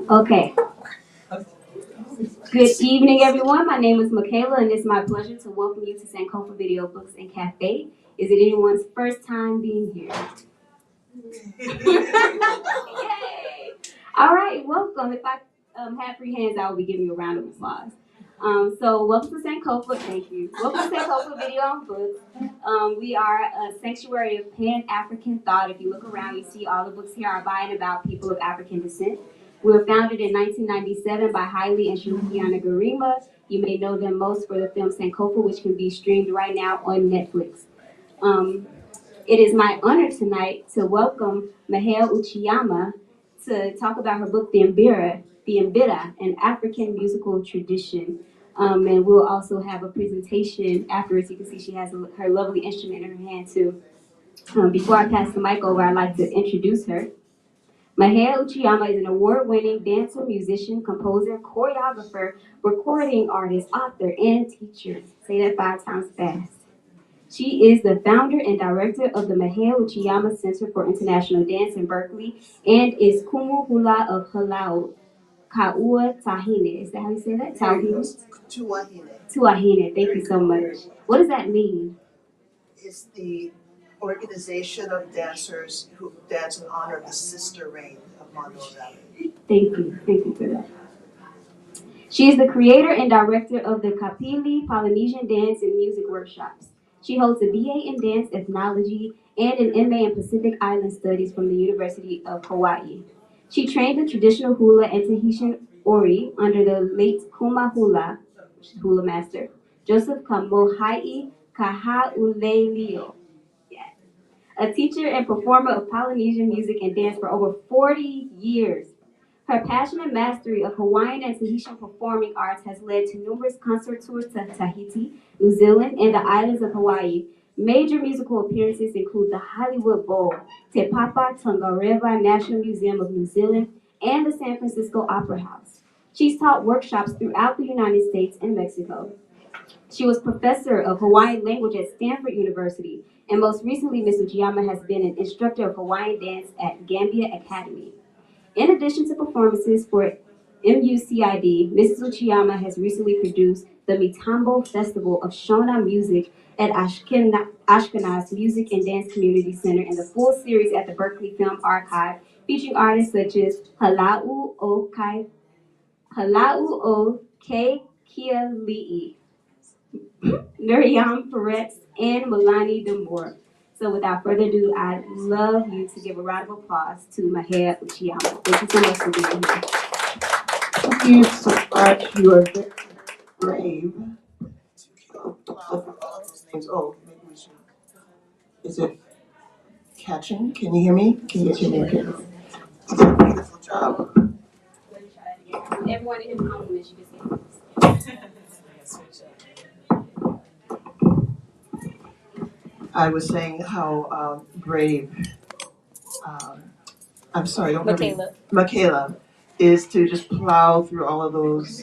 Okay. Good evening, everyone. My name is Michaela, and it's my pleasure to welcome you to Sankofa Video Books and Cafe. Is it anyone's first time being here? Yay! All right, welcome. If I have free hands, I will be giving you a round of applause. So welcome to Sankofa. Thank you. Welcome to Sankofa Video and Books. We are a sanctuary of Pan-African thought. If you look around, you see all the books here are by and about people of African descent. We were founded in 1997 by Haile and Shirikiana Garima. You may know them most for the film Sankofa, which can be streamed right now on Netflix. It is my honor tonight to welcome Māhealani Uchiyama to talk about her book, the Mbira, an African musical tradition. And we'll also have a presentation afterwards. You can see she has her lovely instrument in her hand too. Before I pass the mic over, I'd like to introduce her. Māhealani Uchiyama is an award-winning dancer, musician, composer, choreographer, recording artist, author, and teacher. Say that 5 times fast. She is the founder and director of the Māhealani Uchiyama Center for International Dance in Berkeley and is Kumu Hula of Halau, Kaua Tahine. Is that how you say that? Tahine? Tuahine. Tuahine. Thank you so much. What does that mean? It's the organization of dancers who dance in honor of the sister reign of Māhealani. Thank you. Thank you for that. She is the creator and director of the Kapili Polynesian Dance and Music Workshops. She holds a BA in Dance Ethnology and an MA in Pacific Island Studies from the University of Hawaii. She trained the traditional hula and Tahitian ori under the late Kuma Hula, hula master, Joseph Kamohai Kahaulelio. A teacher and performer of Polynesian music and dance for over 40 years. Her passion and mastery of Hawaiian and Tahitian performing arts has led to numerous concert tours to Tahiti, New Zealand, and the islands of Hawaii. Major musical appearances include the Hollywood Bowl, Te Papa Tongareva National Museum of New Zealand, and the San Francisco Opera House. She's taught workshops throughout the United States and Mexico. She was professor of Hawaiian language at Stanford University, and most recently, Ms. Uchiyama has been an instructor of Hawaiian dance at Gambia Academy. In addition to performances for MUCID, Mrs. Uchiyama has recently produced the Mitambo Festival of Shona Music at Ashkenaz Music and Dance Community Center and the full series at the Berkeley Film Archive, featuring artists such as Halau O Ke Kiali'i, Miriam Peretz, and Milani Demore. So without further ado, I'd love you to give a round of applause to Māhealani Uchiyama. Thank you so much for being here. Thank you so much. You are very brave. All of those names. Oh, maybe we should. Is it catching? Can you hear me? Can you hear me? Okay. You did a beautiful job. Everyone in his compliments, you just say I was saying how brave. I'm sorry, don't Michaela. Michaela is to just plow through all of those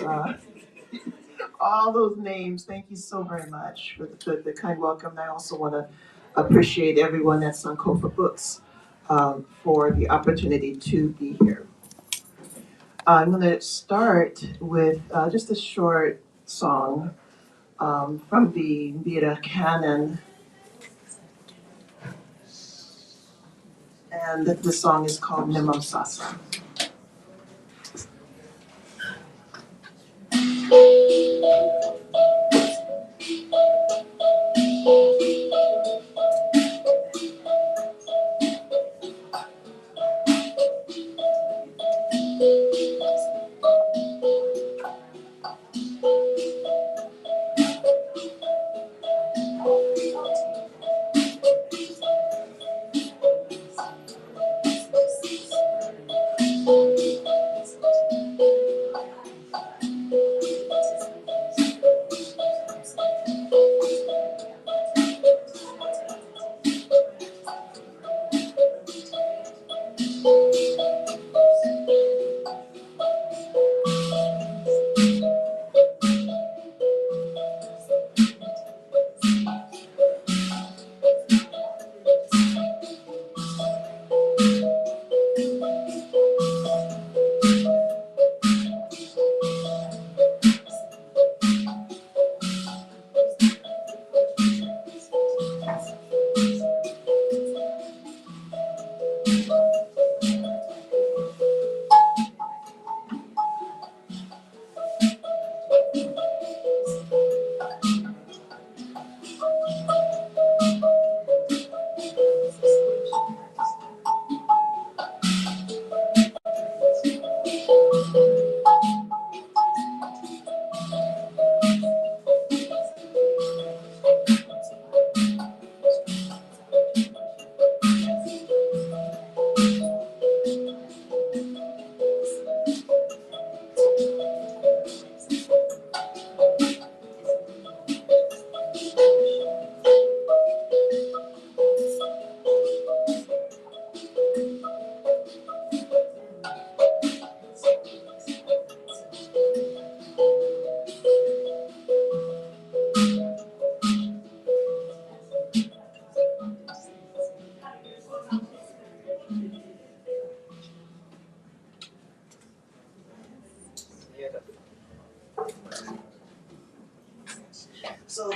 names. Thank you so very much for the kind welcome. And I also want to appreciate everyone at Sankofa Books for the opportunity to be here. I'm going to start with just a short song from the Mbira canon. And the song is called Nimam Sasa.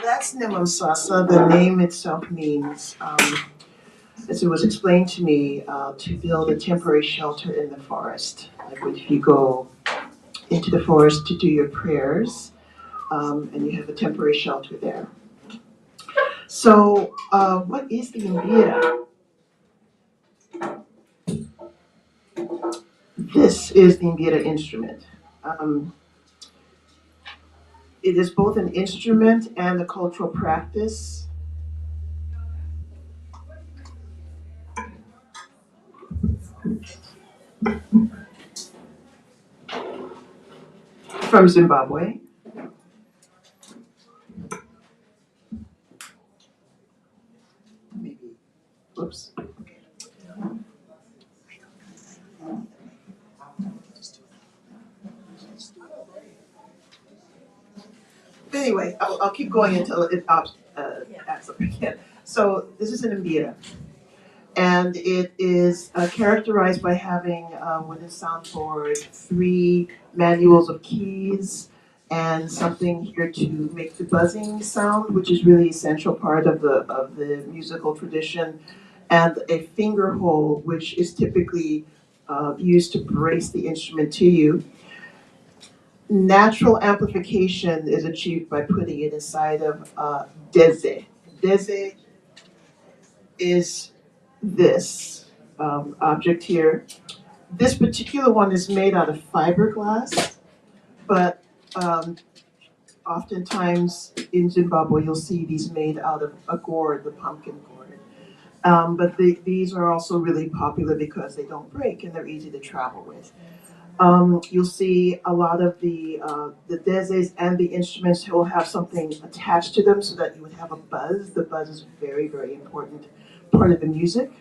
that's Nimamsasa. The name itself means, as it was explained to me, to build a temporary shelter in the forest. Like if you go into the forest to do your prayers, and you have a temporary shelter there. So, what is the Mbira? This is the Mbira instrument. Um, it is both an instrument and a cultural practice. From Zimbabwe. Maybe, whoops. Anyway, I'll keep going until it acts up again. So this is an Mbira, and it is characterized by having within soundboard 3 manuals of keys and something here to make the buzzing sound, which is really essential part of the musical tradition, and a finger hole, which is typically used to brace the instrument to you. Natural amplification is achieved by putting it inside of deze. Deze is this object here. This particular one is made out of fiberglass, but oftentimes in Zimbabwe you'll see these made out of a gourd, the pumpkin gourd. But these are also really popular because they don't break and they're easy to travel with. You'll see a lot of the dezes and the instruments will have something attached to them so that you would have a buzz. The buzz is a very, very important part of the music.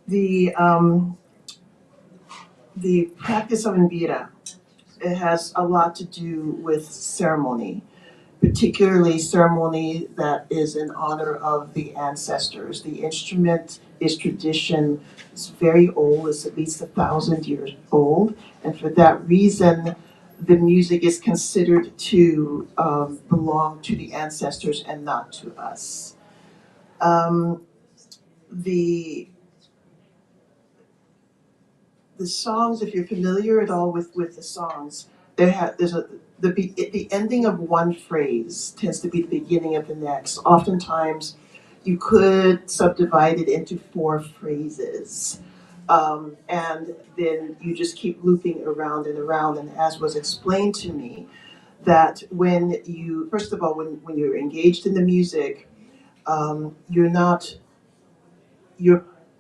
The practice of Mbira, it has a lot to do with ceremony, particularly ceremony that is in honor of the ancestors. The instrument is tradition. It's very old. It's at least 1,000 years old, and for that reason, the music is considered to belong to the ancestors and not to us. The songs, if you're familiar at all with the songs, the ending of one phrase tends to be the beginning of the next. Oftentimes, you could subdivide it into 4 phrases, and then you just keep looping around and around. And as was explained to me, that when you, first of all, when you're engaged in the music, you're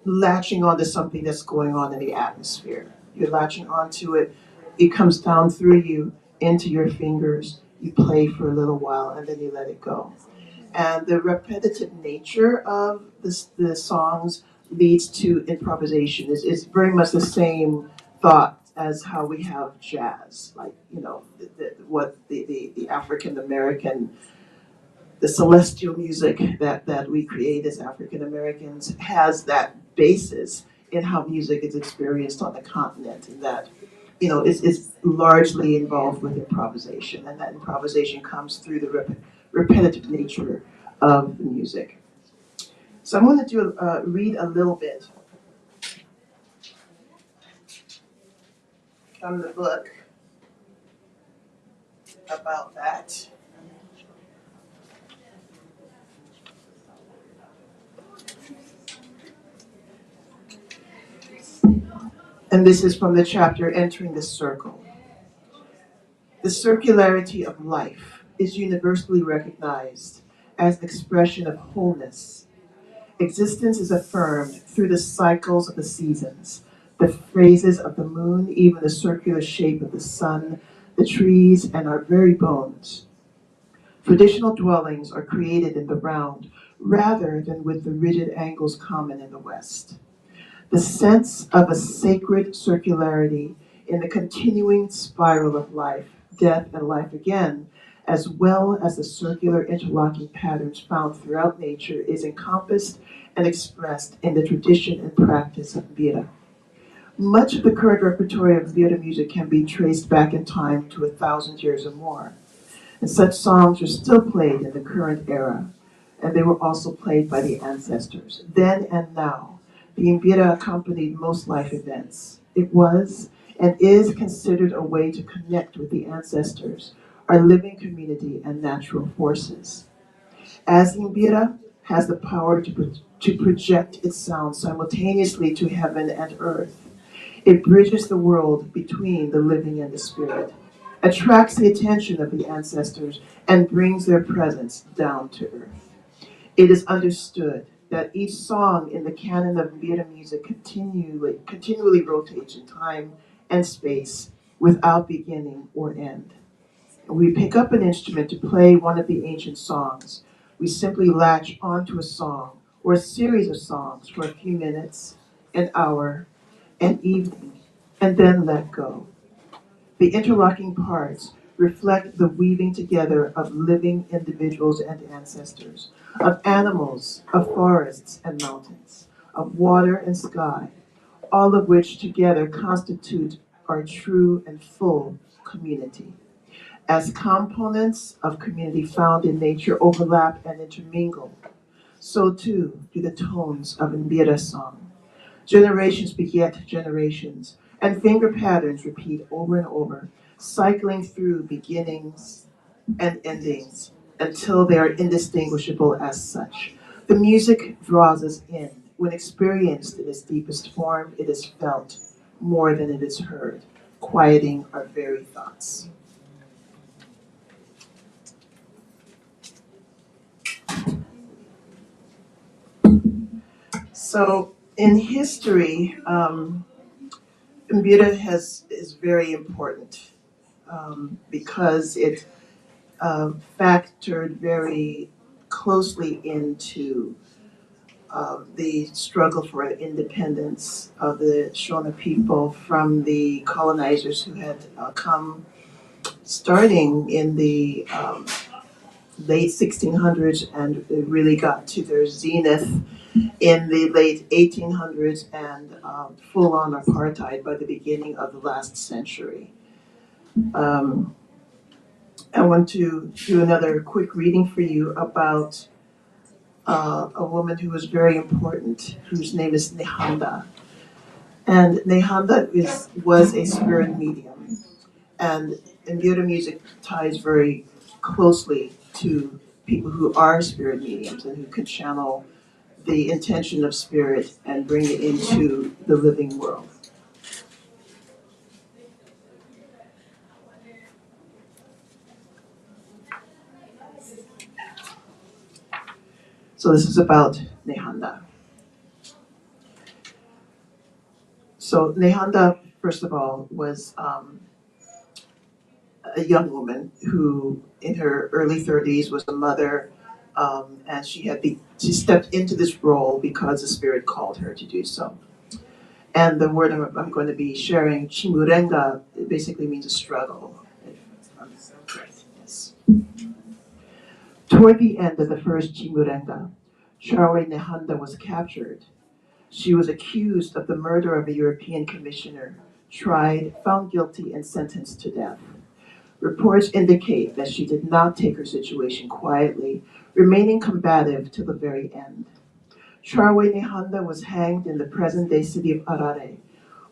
latching onto something that's going on in the atmosphere. You're latching onto it. It comes down through you into your fingers. You play for a little while and then you let it go. And the repetitive nature of the songs leads to improvisation. It's very much the same thought as how we have jazz, like, you know, what the African American, the celestial music that we create as African Americans has that basis in how music is experienced on the continent, and that, you know, is largely involved with improvisation, and that improvisation comes through the repetitive nature of the music. So I'm going to read a little bit from the book about that. And this is from the chapter Entering the Circle. The circularity of life is universally recognized as an expression of wholeness. Existence is affirmed through the cycles of the seasons, the phases of the moon, even the circular shape of the sun, the trees, and our very bones. Traditional dwellings are created in the round rather than with the rigid angles common in the West. The sense of a sacred circularity in the continuing spiral of life, death, and life again, as well as the circular interlocking patterns found throughout nature, is encompassed and expressed in the tradition and practice of Mbira. Much of the current repertoire of Mbira music can be traced back in time to 1,000 years or more. And such songs are still played in the current era, and they were also played by the ancestors. Then and now, the Mbira accompanied most life events. It was and is considered a way to connect with the ancestors, our living community, and natural forces. As Mbira has the power to project its sound simultaneously to heaven and earth, it bridges the world between the living and the spirit, attracts the attention of the ancestors, and brings their presence down to earth. It is understood that each song in the canon of Mbira music continually rotates in time and space without beginning or end. We pick up an instrument to play one of the ancient songs. We simply latch onto a song or a series of songs for a few minutes, an hour, an evening, and then let go. The interlocking parts reflect the weaving together of living individuals and ancestors, of animals, of forests and mountains, of water and sky, all of which together constitute our true and full community. As components of community found in nature overlap and intermingle, so too do the tones of Mbira song. Generations beget generations, and finger patterns repeat over and over, cycling through beginnings and endings until they are indistinguishable as such. The music draws us in. When experienced in its deepest form, it is felt more than it is heard, quieting our very thoughts. So in history, Mbira is very important because it factored very closely into the struggle for independence of the Shona people from the colonizers who had come starting in the late 1600s and they really got to their zenith in the late 1800s and full-on apartheid by the beginning of the last century. Um, I want to do another quick reading for you about a woman who was very important, whose name is Nehanda. And Nehanda was a spirit medium. And Mbira music ties very closely to people who are spirit mediums and who can channel the intention of spirit and bring it into the living world. So this is about Nehanda. So Nehanda, first of all, was a young woman who, in her early 30s, was a mother, and she stepped into this role because the spirit called her to do so. And the word I'm going to be sharing, chimurenga, it basically means a struggle. Yes. Toward the end of the first chimurenga, Charwe Nehanda was captured. She was accused of the murder of a European commissioner, tried, found guilty, and sentenced to death. Reports indicate that she did not take her situation quietly, remaining combative to the very end. Charwe Nehanda was hanged in the present-day city of Harare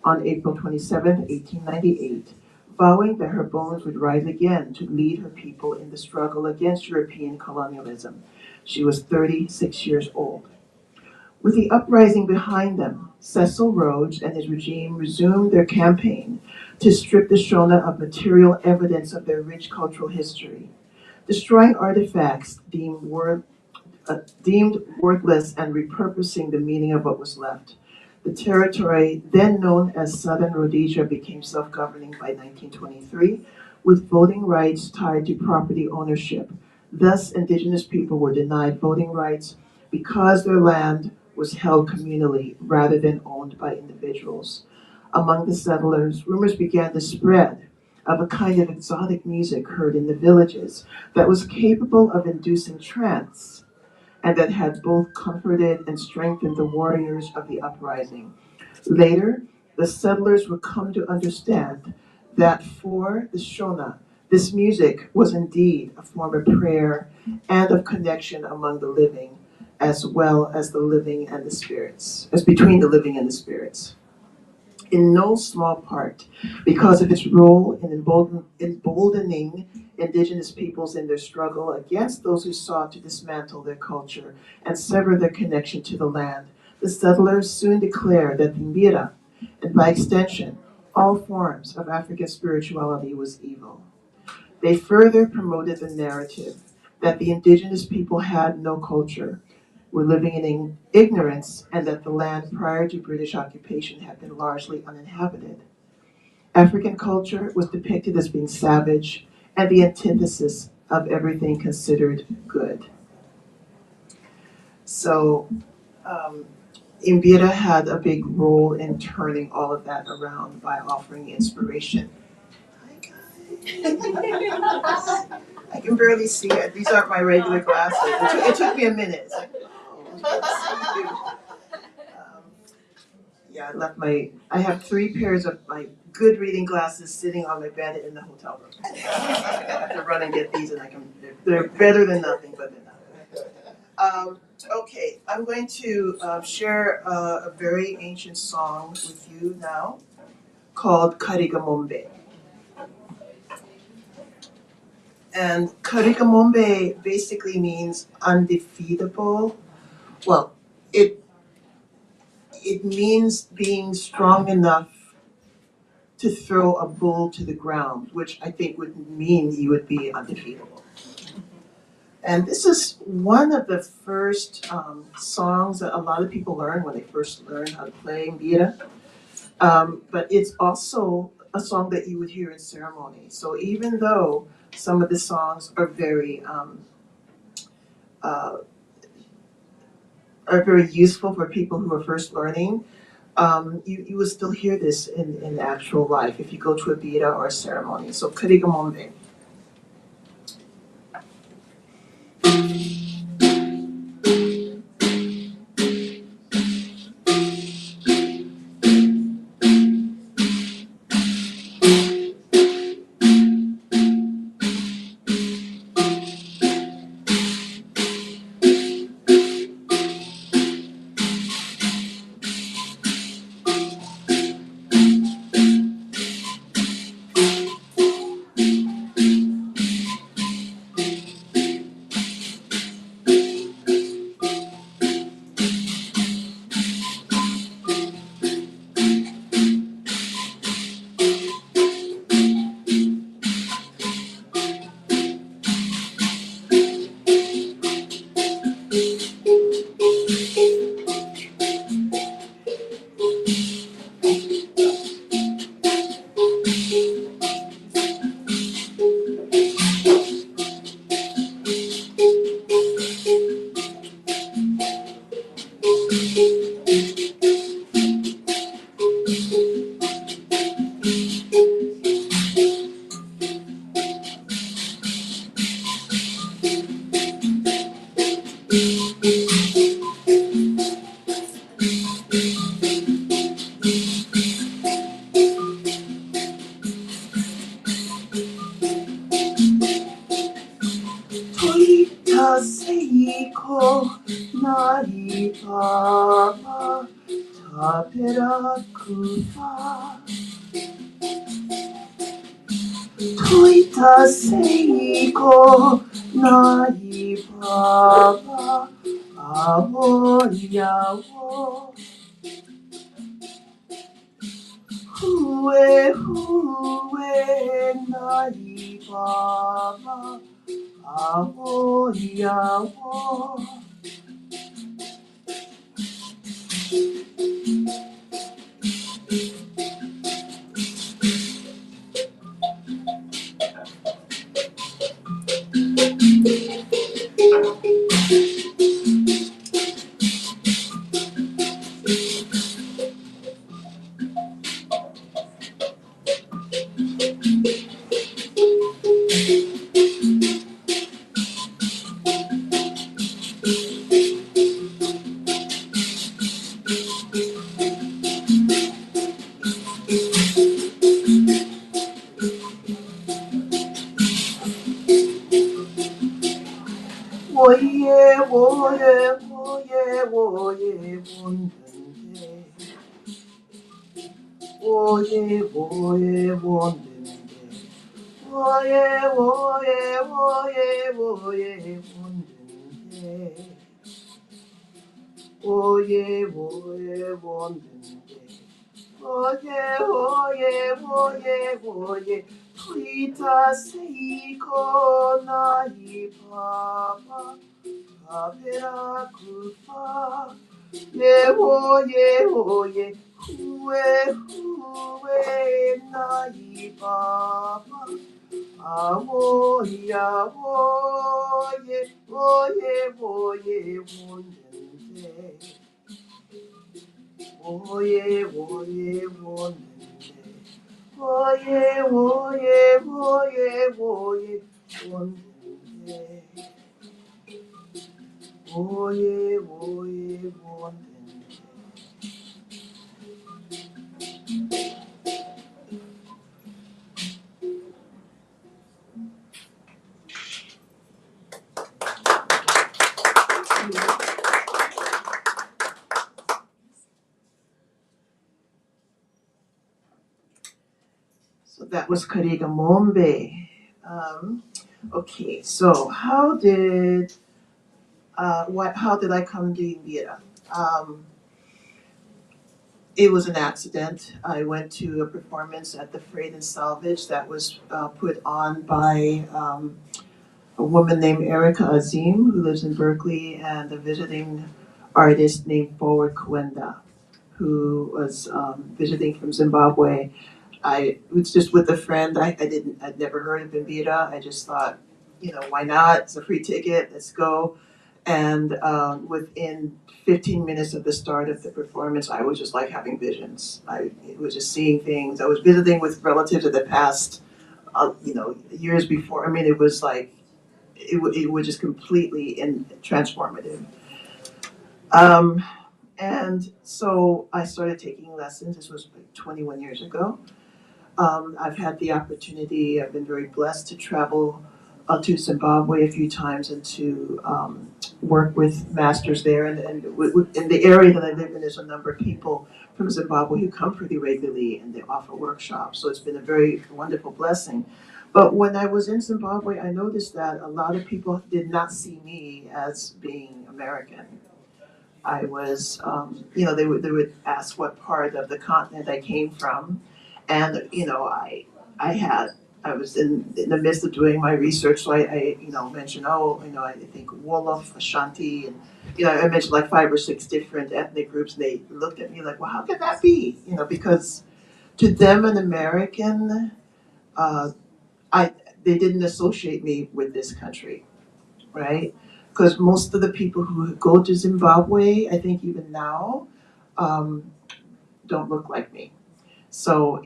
on April 27, 1898, vowing that her bones would rise again to lead her people in the struggle against European colonialism. She was 36 years old. With the uprising behind them, Cecil Rhodes and his regime resumed their campaign to strip the Shona of material evidence of their rich cultural history, destroying artifacts deemed worthless and repurposing the meaning of what was left. The territory, then known as Southern Rhodesia, became self-governing by 1923, with voting rights tied to property ownership. Thus, indigenous people were denied voting rights because their land was held communally rather than owned by individuals. Among the settlers, rumors began to spread of a kind of exotic music heard in the villages that was capable of inducing trance and that had both comforted and strengthened the warriors of the uprising. Later, the settlers would come to understand that for the Shona, This music was indeed a form of prayer and of connection among the living, as well as the living and the spirits, as between the living and the spirits. In no small part, because of its role in emboldening indigenous peoples in their struggle against those who sought to dismantle their culture and sever their connection to the land, the settlers soon declared that the Mbira, and by extension, all forms of African spirituality was evil. They further promoted the narrative that the indigenous people had no culture, were living in ignorance, and that the land prior to British occupation had been largely uninhabited. African culture was depicted as being savage and the antithesis of everything considered good. So, um, Mbira had a big role in turning all of that around by offering inspiration. I can barely see it. These aren't my regular glasses. It took me a minute. It's like, oh, we can see you. Yeah, I have 3 pairs of my good reading glasses sitting on my bed in the hotel room. I have to run and get these and they're better than nothing, but they're not. Okay, I'm going to share a very ancient song with you now called Karigamombe. And Karigamombe basically means undefeatable. Well, it means being strong enough to throw a bull to the ground, which I think would mean you would be undefeatable. And this is one of the first songs that a lot of people learn when they first learn how to play Mbira. But it's also a song that you would hear in ceremony. So even though some of the songs are very useful for people who are first learning, you will still hear this in actual life if you go to a bira or a ceremony. So Karigamombe. Seiko nai papa tapera kufa. Toita seiko nai papa avo yawo. Hue nai papa avo yawo. Oye, oye, wondende. Oye, oye, oye, oye, wondende. Oye, oye, wondende. Oye, oye, oye, oye. Tuita seiko nai papa. Papera kupa. Ye, oye, oye. Hue, hue, nai papa. Awoye, awoye, oye, oye, wondende. Oye, oye, wondende. Oye, oye, oye, oye, wondende. Oye, oye, wondende. So that was Kariga Mombe. Okay, so how did I come to Mbira? Um, it was an accident. I went to a performance at the Freight and Salvage that was put on by a woman named Erica Azim, who lives in Berkeley, and a visiting artist named Forward Kwenda, who was visiting from Zimbabwe. I was just with a friend. I'd never heard of Mbira. I just thought, why not? It's a free ticket. Let's go. And within 15 minutes of the start of the performance, I was just like having visions. I was just seeing things. I was visiting with relatives of the past, years before. I mean, it was like it was just completely transformative. Um, and so I started taking lessons. This was like 21 years ago. I've had the opportunity, I've been very blessed to travel to Zimbabwe a few times and to work with masters there. And in the area that I live in, there's a number of people from Zimbabwe who come pretty regularly and they offer workshops. So it's been a very wonderful blessing. But when I was in Zimbabwe, I noticed that a lot of people did not see me as being American. I was, they would ask what part of the continent I came from, and I was in the midst of doing my research, so I mentioned, I think Wolof, Ashanti, and I mentioned like 5 or 6 different ethnic groups, and they looked at me like, well, how could that be? Because to them, an American, uh, I they didn't associate me with this country, right? Because most of the people who go to Zimbabwe, I think even now, um, don't look like me. So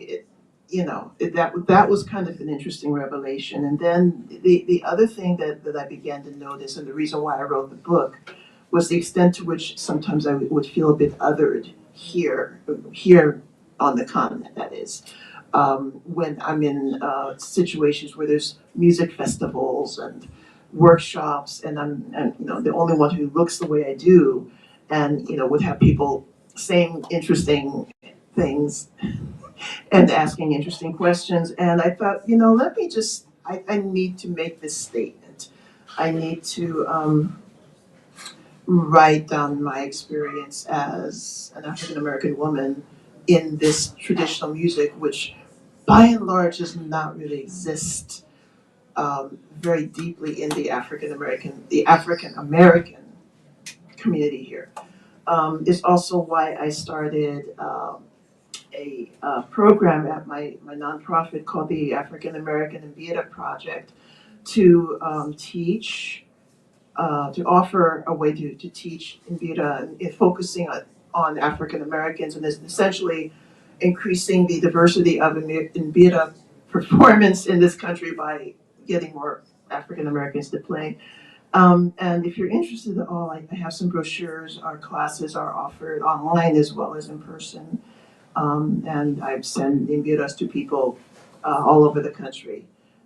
that was kind of an interesting revelation. And then the other thing that I began to notice, and the reason why I wrote the book, was the extent to which sometimes I would feel a bit othered here on the continent. That is, when I'm in situations where there's music festivals and workshops, and I'm the only one who looks the way I do, and would have people saying interesting things and asking interesting questions. And I thought, let me just, I need to make this statement. I need to write down my experience as an African American woman in this traditional music, which by and large does not really exist very deeply in the African American community here. It's also why I started a program at my nonprofit called the African American Mbira Project to to offer a way to teach Mbira, focusing on African Americans, and is essentially increasing the diversity of Mbira performance in this country by getting more African Americans to play. And if you're interested at all, I have some brochures. Our classes are offered online as well as in person. And I've sent Mbiras to people all over the country.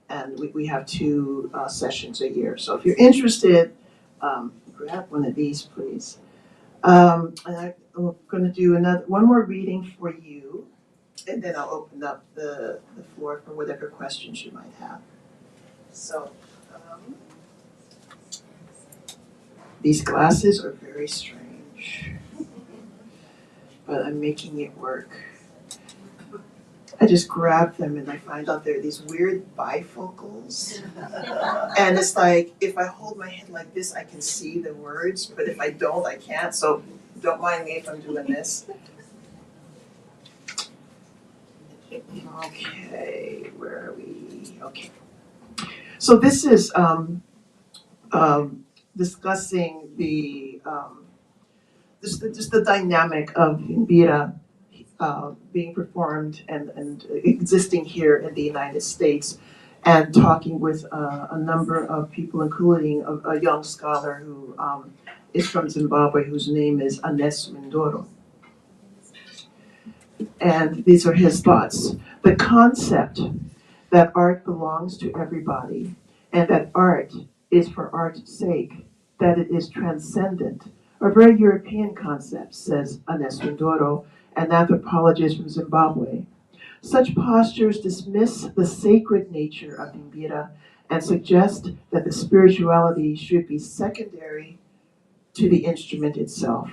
And we have 2 sessions a year. So if you're interested, grab one of these, please. And I'm going to do one more reading for you. and then I'll open up the floor for whatever questions you might have. So, these glasses are very strange, but I'm making it work. I just grab them and I find out there are these weird bifocals. And it's like, if I hold my head like this, I can see the words, but if I don't, I can't. So don't mind me if I'm doing this. Okay, where are we? Okay. So this is discussing just the dynamic of Mbira being performed and existing here in the United States, and talking with a number of people, including a young scholar who is from Zimbabwe, whose name is Anes Mindoro. And these are his thoughts. The concept that art belongs to everybody, and that art is for art's sake, that it is transcendent, are very European concepts, says Anes Mindoro, an anthropologist from Zimbabwe. Such postures dismiss the sacred nature of Mbira and suggest that the spirituality should be secondary to the instrument itself.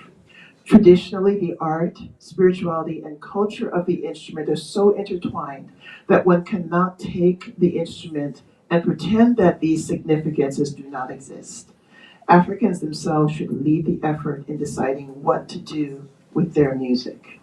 Traditionally, the art, spirituality, and culture of the instrument are so intertwined that one cannot take the instrument and pretend that these significances do not exist. Africans themselves should lead the effort in deciding what to do with their music.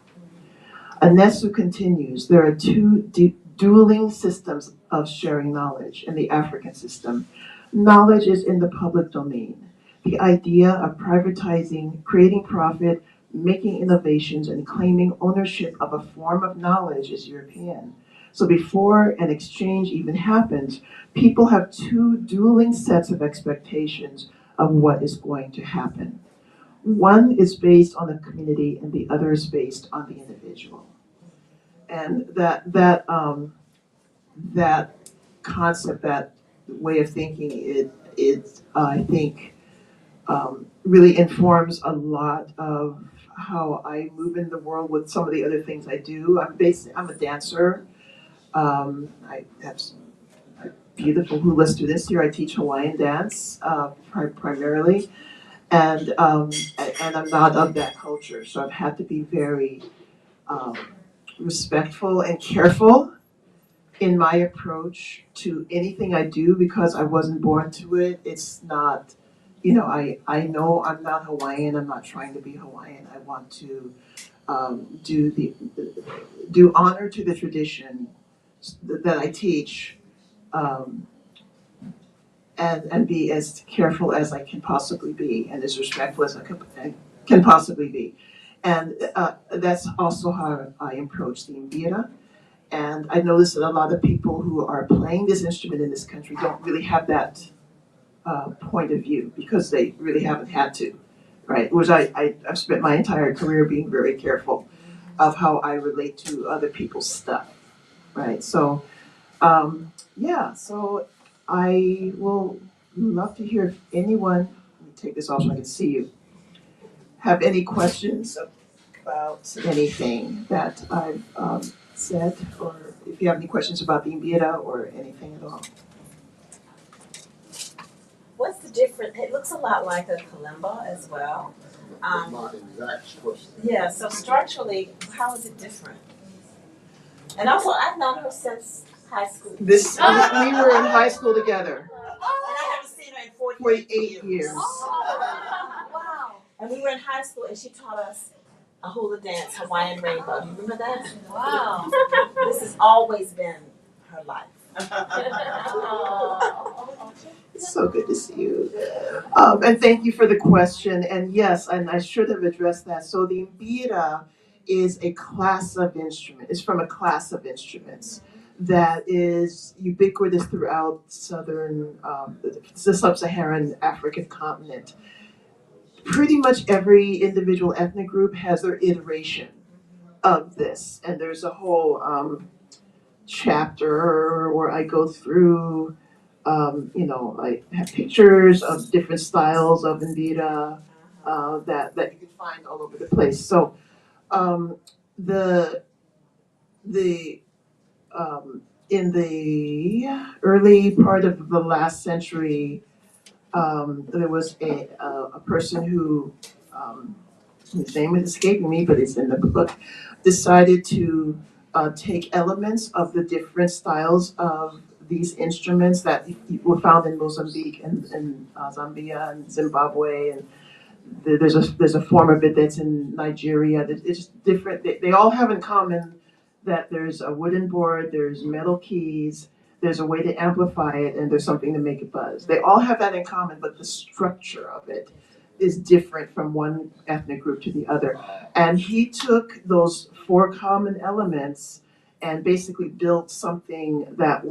Anesu continues, there are two dueling systems of sharing knowledge in the African system. Knowledge is in the public domain. The idea of privatizing, creating profit, making innovations, and claiming ownership of a form of knowledge is European. So before an exchange even happens, people have two dueling sets of expectations of what is going to happen. One is based on the community and the other is based on the individual. And that concept, that way of thinking, it I think really informs a lot of how I move in the world with some of the other things I do. I'm a dancer. I have some beautiful hula students here. I teach Hawaiian dance primarily, and I'm not of that culture, so I've had to be very respectful and careful in my approach to anything I do because I wasn't born to it. It's not, I know I'm not Hawaiian. I'm not trying to be Hawaiian. I want to do honor to the tradition that I teach, and be as careful as I can possibly be and as respectful as I can possibly be. And that's also how I approach the Mbira. And I notice that a lot of people who are playing this instrument in this country don't really have that point of view because they really haven't had to, right? Whereas I've spent my entire career being very careful of how I relate to other people's stuff, right? So, so I will love to hear if anyone, let me take this off so I can see you, have any questions about anything that I've said, or if you have any questions about the Mbira or anything at all. What's the difference? It looks a lot like a kalimba as well. Yeah, so structurally, how is it different? And also, I've known her since high school. We were in high school together. And I haven't seen her in 48 years. Oh, wow. And we were in high school and she taught us a hula dance, Hawaiian Rainbow. Do you remember that? Wow. This has always been her life. It's so good to see you. And thank you for the question. And yes, and I should have addressed that. So the Mbira is a class of instrument. It's from a class of instruments that is ubiquitous throughout the sub-Saharan African continent. Pretty much every individual ethnic group has their iteration of this. And there's a whole chapter where I go through, I have pictures of different styles of Mbira that you can find all over the place. So the the in the early part of the last century, there was a person who, his name is escaping me, but it's in the book, decided to take elements of the different styles of these instruments that were found in Mozambique and Zambia and Zimbabwe, and there's a form of it that's in Nigeria. It's just different. They all have in common that there's a wooden board, there's metal keys, there's a way to amplify it, and there's something to make it buzz. They all have that in common, but the structure of it is different from one ethnic group to the other. And he took those four common elements and basically built something that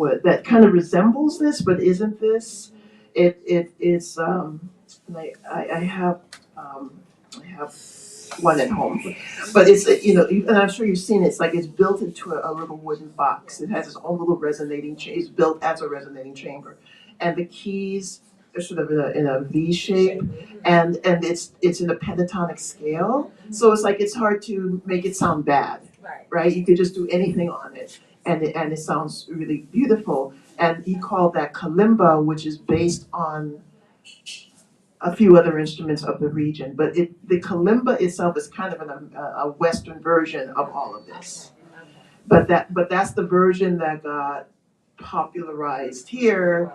kind of resembles this, but isn't this. It is. I have I have one at home, but it's and I'm sure you've seen it. It's like it's built into a little wooden box. It has its own little resonating chamber. It's built as a resonating chamber, and the keys are sort of in a V shape, and it's in a pentatonic scale. So it's like it's hard to make it sound bad, right? You could just do anything on it, and it sounds really beautiful. And he called that kalimba, which is based on a few other instruments of the region, but the kalimba itself is kind of a Western version of all of this. But that's the version that got popularized here.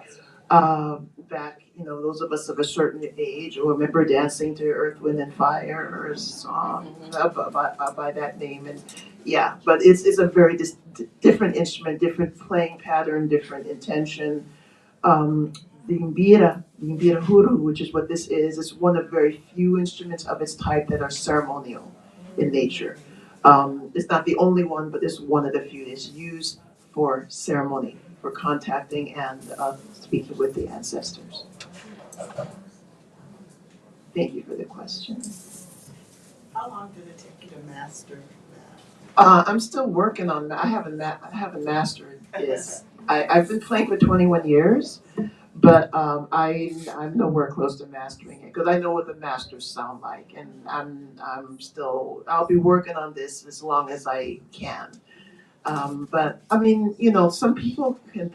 Back, those of us of a certain age will remember dancing to Earth, Wind, and Fire song by that name, and yeah. But it's a very different instrument, different playing pattern, different intention. The Mbira huru, which is what this is one of very few instruments of its type that are ceremonial in nature. It's not the only one, but it's one of the few that's used for ceremony, for contacting and speaking with the ancestors. Thank you for the question. How long did it take you to master I'm still working on that. I haven't mastered this. I've been playing for 21 years. But I'm nowhere close to mastering it because I know what the masters sound like, and I'll be working on this as long as I can. But I mean, some people can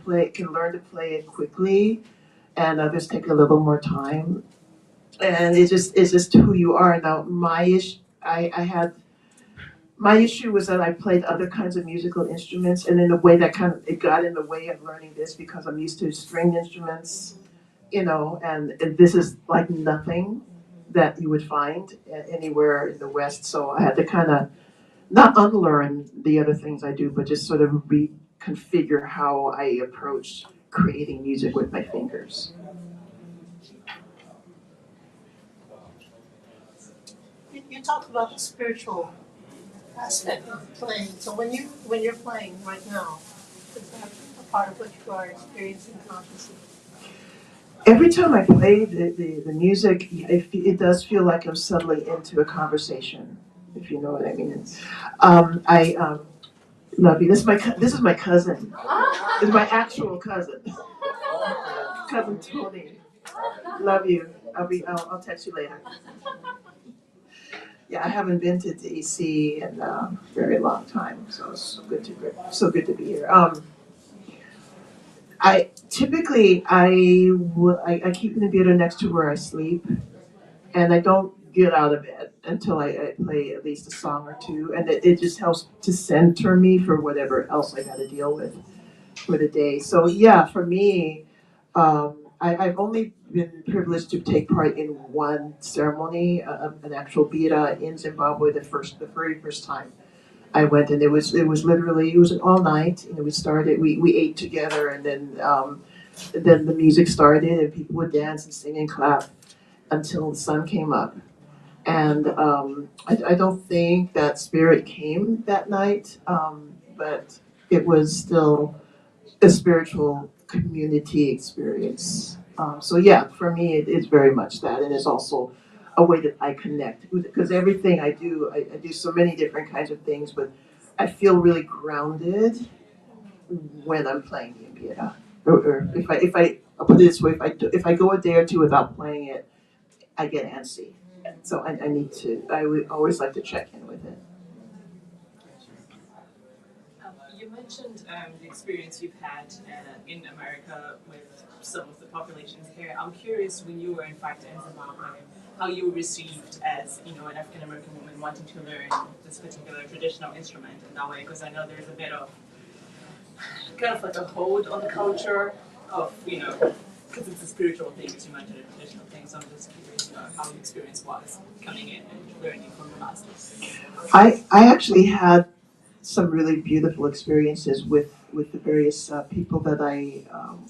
learn to play it quickly, and others take a little more time, and it's just who you are. Now, my issue was that I played other kinds of musical instruments, and in a way that it got in the way of learning this because I'm used to stringed instruments, and this is like nothing that you would find anywhere in the West. So I had to kind of not unlearn the other things I do, but just sort of reconfigure how I approach creating music with my fingers. You talked about the spiritual aspect of playing. So when you're playing right now, is that a part of what you are experiencing consciously? Every time I play the music, it does feel like I'm suddenly into a conversation, if you know what I mean. I love you. This is my cousin. This is my actual cousin, cousin Tony. Love you. I'll text you later. Yeah, I haven't been to DC in a very long time, so it's so good to be here. I typically I keep the Mbira next to where I sleep, and I don't get out of bed until I play at least a song or two, and it just helps to center me for whatever else I got to deal with for the day. So yeah, for me, I've only been privileged to take part in one ceremony, an actual bira in Zimbabwe, the very first time I went, and it was literally an all night. We ate together, and then the music started, and people would dance and sing and clap until the sun came up. And I don't think that spirit came that night, but it was still a spiritual community experience. So yeah, for me, it's very much that, and it's also a way that I connect because everything I do, I do so many different kinds of things, but I feel really grounded when I'm playing the Mbira. Or I'll put it this way, if I go a day or two without playing it, I get antsy. So I would always like to check in with it. You mentioned the experience you've had in America with some of the populations here. I'm curious, when you were in fact in Zimbabwe, how you were received as, you know, an African American woman wanting to learn this particular traditional instrument in that way, because I know there's a bit of kind of like a hold on the culture of, you know, because it's a spiritual thing, as you mentioned, a traditional thing. So I'm just curious how your experience was coming in and learning from the masters. I actually had some really beautiful experiences with the various people that I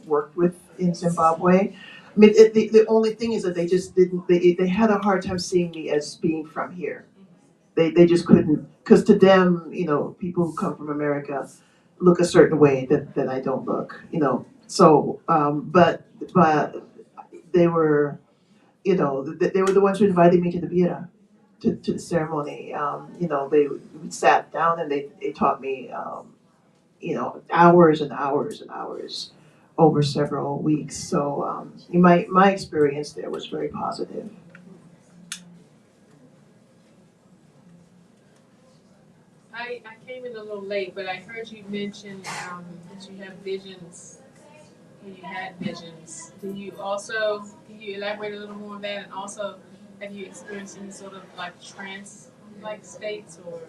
worked with in Zimbabwe. I mean, the only thing is that they just didn't, they had a hard time seeing me as being from here. They just couldn't, because to them, you know, people who come from America look a certain way that I don't look, you know. So, but they were, you know, they were the ones who invited me to the Mbira, to the ceremony. You know, they sat down and they taught me, you know, hours and hours and hours over several weeks. So my experience there was very positive. I came in a little late, but I heard you mention that you have visions. You had visions. Can you elaborate a little more on that? And also, have you experienced any sort of like trance-like states or?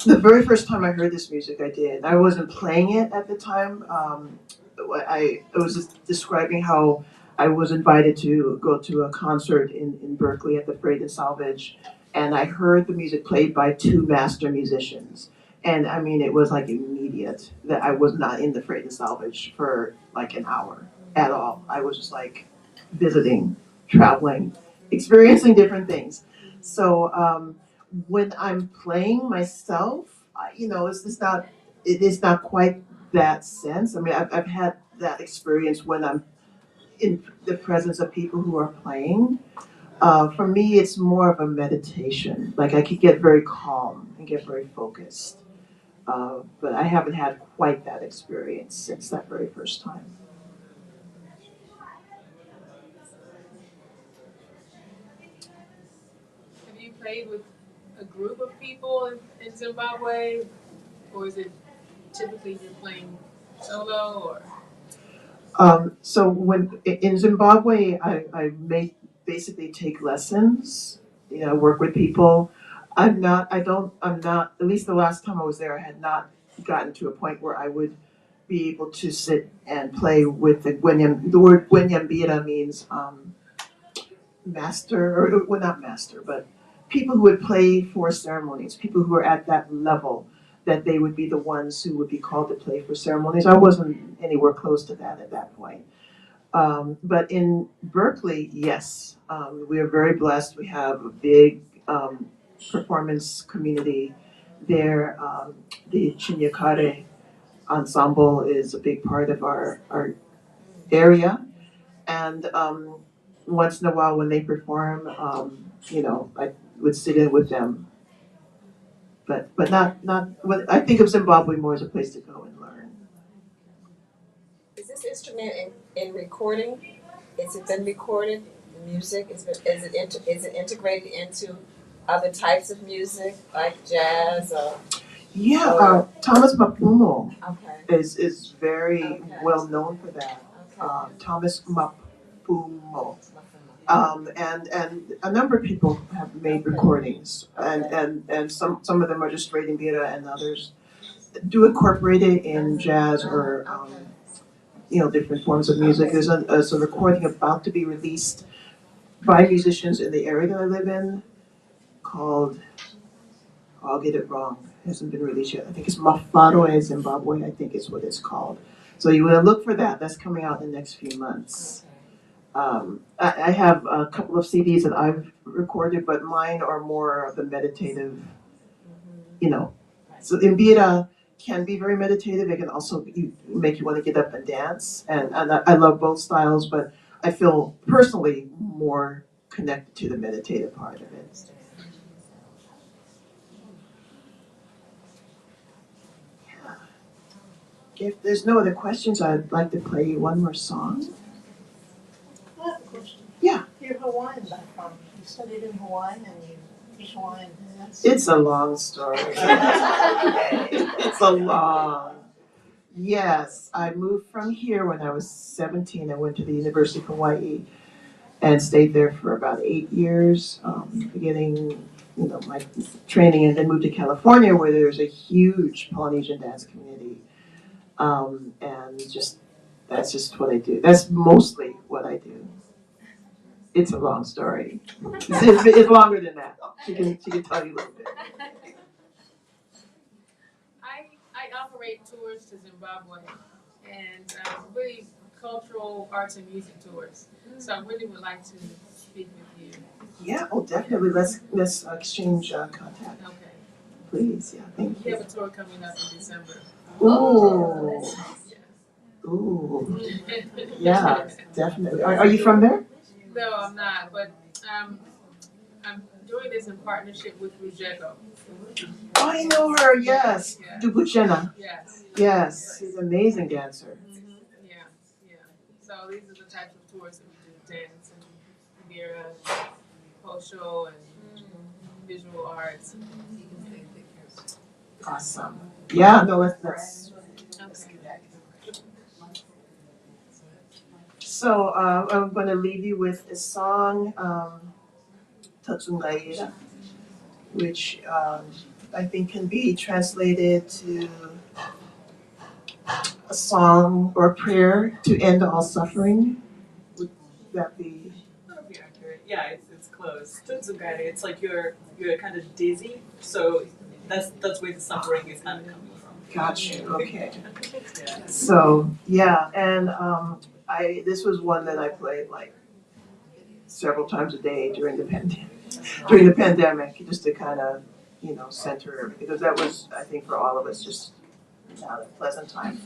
The very first time I heard this music, I did. I wasn't playing it at the time. I was just describing how I was invited to go to a concert in Berkeley at the Freight and Salvage, and I heard the music played by two master musicians. And I mean, it was like immediate that I was not in the Freight and Salvage for like an hour at all. I was just like visiting, traveling, experiencing different things. So when I'm playing myself, you know, it is not quite that sense. I mean, I've had that experience when I'm in the presence of people who are playing. For me, it's more of a meditation. Like I could get very calm and get very focused. But I haven't had quite that experience since that very first time. Have you played with a group of people in Zimbabwe, or is it typically you're playing solo or? So when in Zimbabwe, I may basically take lessons, you know, work with people. I'm not, at least the last time I was there, I had not gotten to a point where I would be able to sit and play with the Gwenyam. The word Mbira means master, or well, not master, but people who would play for ceremonies, people who are at that level, that they would be the ones who would be called to play for ceremonies. I wasn't anywhere close to that at that point. But in Berkeley, yes, we are very blessed. We have a big performance community there. The Chinyakare ensemble is a big part of our area. And once in a while when they perform, you know, I would sit in with them. But not, well, I think of Zimbabwe more as a place to go and learn. Is this instrument in recording? Is it been recorded? The music is it integrated into other types of music like jazz or? Yeah, Thomas Mapumo is very Okay. well known for that. Okay. Thomas Mapumo. And a number of people have made recordings, and some of them are just straight in Mbira, and others do incorporate it in jazz or you know, different forms of music. There's a recording about to be released by musicians in the area that I live in called, I'll get it wrong, it hasn't been released yet. I think it's Mafaro Zimbabwe, I think is what it's called. So you want to look for that. That's coming out in the next few months. I have a couple of CDs that I've recorded, but mine are more of the meditative, you know. So Mbira can be very meditative. It can also make you want to get up and dance. And I love both styles, but I feel personally more connected to the meditative part of it. Yeah. If there's no other questions, I'd like to play you one more song. I have a question. Yeah. You're Hawaiian background. You studied in Hawaii and you Hawaiian dance? It's a long story. It's a long. Yes, I moved from here when I was 17. I went to the University of Hawaii and stayed there for about 8 years, beginning, my training, and then moved to California where there's a huge Polynesian dance community. And that's just what I do. That's mostly what I do. It's a long story. It's longer than that. She can tell you a little bit. I operate tours to Zimbabwe and really cultural arts and music tours. So I really would like to speak with you. Yeah, oh, definitely. Let's exchange contact, Okay. please. Yeah, thank We you. have a tour coming up in December. Ooh, ooh, yeah, definitely. Are you from there? No, I'm not, but I'm doing this in partnership with Rujeko. Oh, I know her. Yes, Yeah. Dubuchena. Yes. Yes, she's an amazing dancer. Yeah, yeah. So these are the types of tours that we do: dance and Mbira, and post-show and visual arts. Awesome. Yeah, no, let's Okay. So I'm going to leave you with a song, Tatsungaira, which I think can be translated to a song or prayer to end all suffering. Would that be? That would be accurate. Yeah, it's close. Tutsugare, it's like you're kind of dizzy, so that's where the suffering is kind of coming from. Got you. Okay. Yeah. So yeah, and this was one that I played like several times a day during the pandemic, just to kind of center everything, because that was, I think, for all of us just not a pleasant time.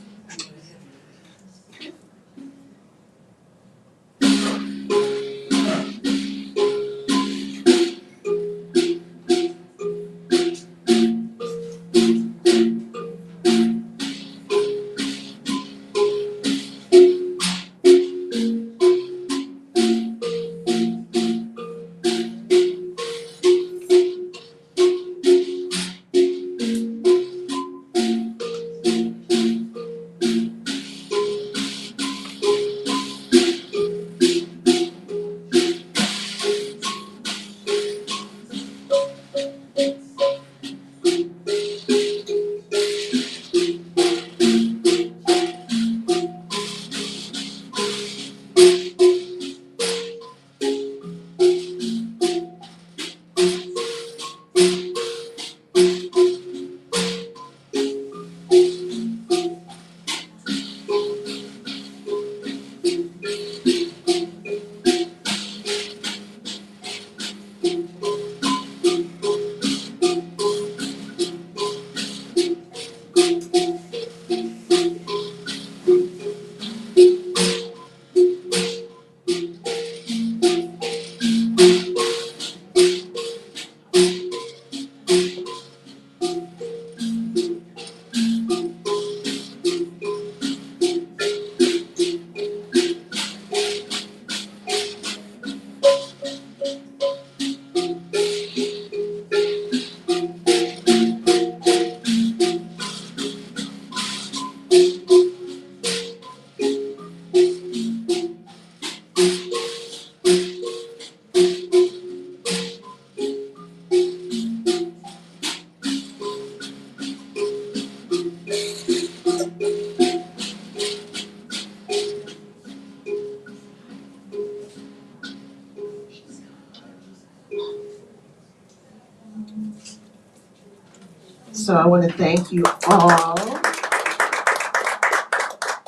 So I want to thank you all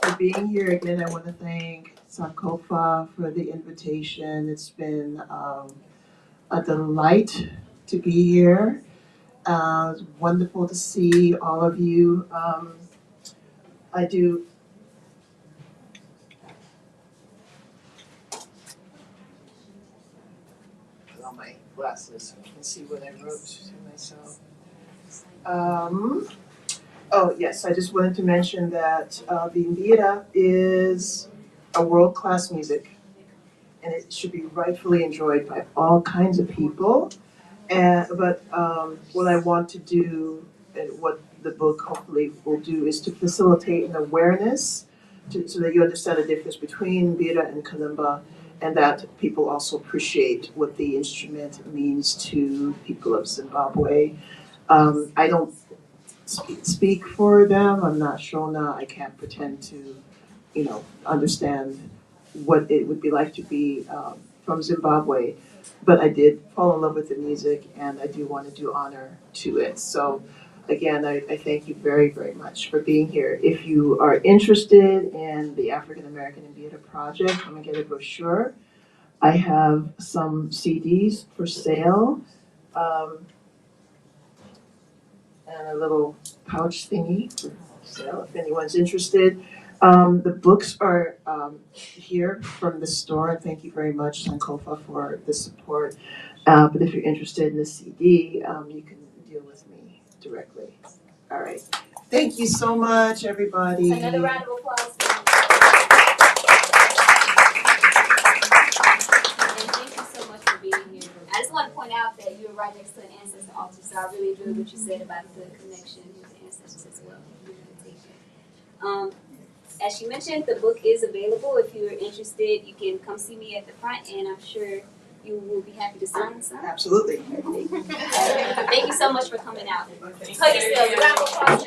for being here again. I want to thank Sankofa for the invitation. It's been a delight to be here. It's wonderful to see all of you. I do. Put on my glasses so I can see what I wrote to myself. Oh yes, I just wanted to mention that the Mbira is a world-class music, and it should be rightfully enjoyed by all kinds of people. But what I want to do and what the book hopefully will do is to facilitate an awareness so that you understand the difference between Mbira and Kalimba, and that people also appreciate what the instrument means to people of Zimbabwe. I don't speak for them. I'm not Shona. I can't pretend to, understand what it would be like to be from Zimbabwe. But I did fall in love with the music, and I do want to do honor to it. So, again, I thank you very, very much for being here. If you are interested in the African American and Mbira project, come and get a brochure. I have some CDs for sale. And a little pouch thingy for sale if anyone's interested. The books are here from the store. Thank you very much, Sankofa, for the support. But if you're interested in the CD, you can deal with me directly. All right. Thank you so much, everybody. Another round of applause. And thank you so much for being here. I just want to point out that you were right next to an ancestor altar, so I really enjoyed what you said about the connection with the ancestors as well. As she mentioned, the book is available. If you're interested, you can come see me at the front, and I'm sure you will be happy to sign some. Absolutely. Thank you so much for coming out. Hug yourself. Round of applause.